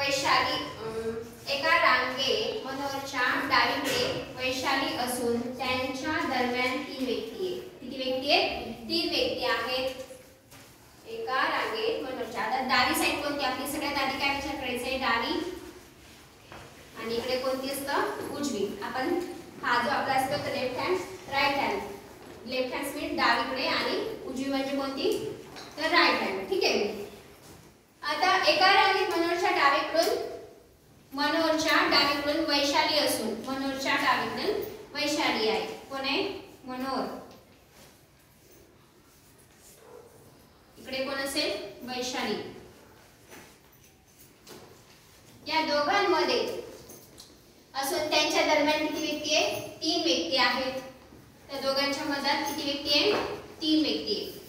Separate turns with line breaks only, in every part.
वैशाली एका रांगेत मनोहरच्या डावीकडे वैशाली असून त्यांच्या दरम्यान 3 व्यक्ती आहेत. किती व्यक्ती आहेत? 3 व्यक्ती आहेत. एका रांगेत मनोहरच्या, आता डावी साईड कोणती आपली? सगळ्यात आधी काय विचार करायचा आहे? डावी. आणि इकडे कोणती असतं? उजवी. आपण हा जो आपला असतो तो left hand, right hand. Left hand means डावीकडे आणि उजवी म्हणजे कोणती? तर राईट हँड. ठीक आहे. आता एका रांगेत मनोहरच्या डावीकडून वैशाली असून मनोहरच्या डावीकडून वैशाली आहे. कोण आहे? मनोहर. इकडे कोण असेल? वैशाली. या दोघांमध्ये असून त्यांच्या दरम्यान किती व्यक्ती आहे? 3 व्यक्ती आहेत. त्या दोघांच्या मधात किती व्यक्ती आहे? 3 व्यक्ती आहेत.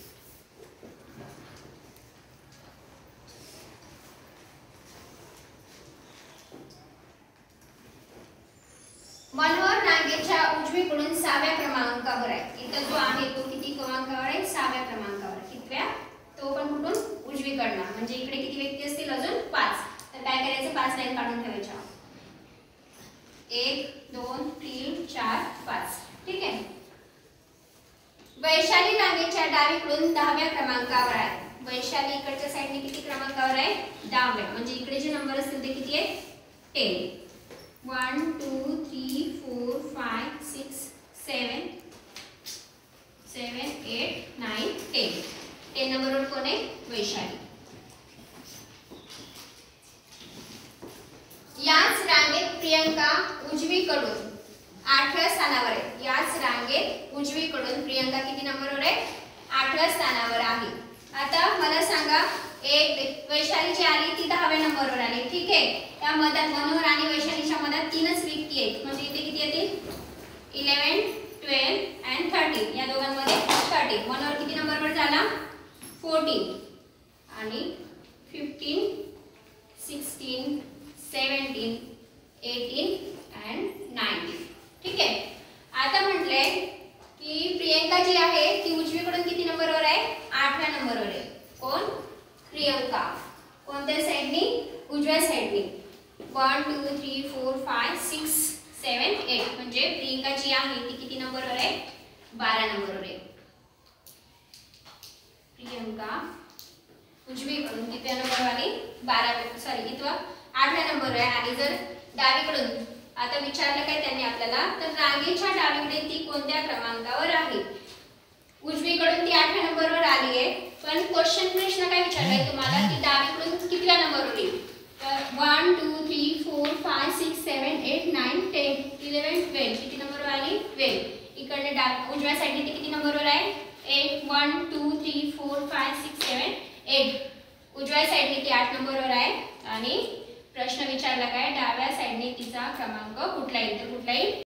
मनोहर रांगेच्या उजवीकडून 6व्या क्रमांकावर आहे. इथं जो आहे तो किती क्रमांकावर आहे? 6व्या क्रमांकावर. कितव्या? तो पण कुठून? उजवीकडनं. म्हणजे इकडे किती व्यक्ती असतील? अजून 5. तर काय करायचं? 5 लाईन काढून ठेवायच्या. 1 2 3 4 5. ठीक आहे. वैशाली रांगेच्या डावीकडून 10व्या क्रमांकावर आहे. वैशाली इकडच्या साईडने किती क्रमांकावर आहे? 10व्या. म्हणजे इकडे जे नंबर असतील ते किती आहेत? 10. 1 2 3 4 5 6 7 8 9 10. 10 नंबरवर कोण आहे? वैशाली. याच रांगेत प्रियंका उजवीकडून 8व्या स्थानावर आहे. याच रांगेत उजवीकडून प्रियंका किती नंबरवर आहे? 8व्या स्थानावर आहे. आता मला सांगा, एक वैशाली जी आली ती 10व्या नंबरवर आली. ठीक आहे. त्या मधात मनोहर आणि वैशालीच्या मधात 3च व्यक्ती आहेत. म्हणजे इथे किती येतील? 11 12 आणि 13. या दोघांमध्ये 13. मनोहर किती नंबरवर झाला? 14. आणि 15 16 17 18 and 19. ठीक आहे. आता म्हटले की प्रियंका जी आहे ती उजवीकडून किती नंबरवर आहे? 8व्या नंबरवर आहे. कोण? प्रियंका. कोणत्या साइडनी? उजव्या साइडनी. 1 2 3 4 5 6 7 8. म्हणजे प्रियंका जी आहे ती किती नंबरवर आहे? 12 नंबरवर आहे. प्रियंका उजवीकडून किती नंबरवर आली? 8व्या नंबरवर आहे. आणि जर डावीकडून आता विचारलं काय त्यांनी आपल्याला, तर रांगेच्या डावीकडे ती कोणत्या क्रमांकावर आहे? उजवीकडून ती 8व्या नंबरवर आली आहे. पण प्रश्न काय विचारलाय तुम्हाला की डावीकडून कितव्या नंबरवर येईल? तर 1 2 3 4 5 6 7 8 9 10 11 12. किती नंबरवर आली? 12. इकडे उजव्या साईडने ती किती नंबरवर आहे? 1 2 3 4 5 6 7 8. उजव्या साईडने ती 8 नंबरवर आहे. आणि प्रश्न विचारला काय? डाव्या साईडने तिचा क्रमांक कुठला येईल? तर कुठला येईल?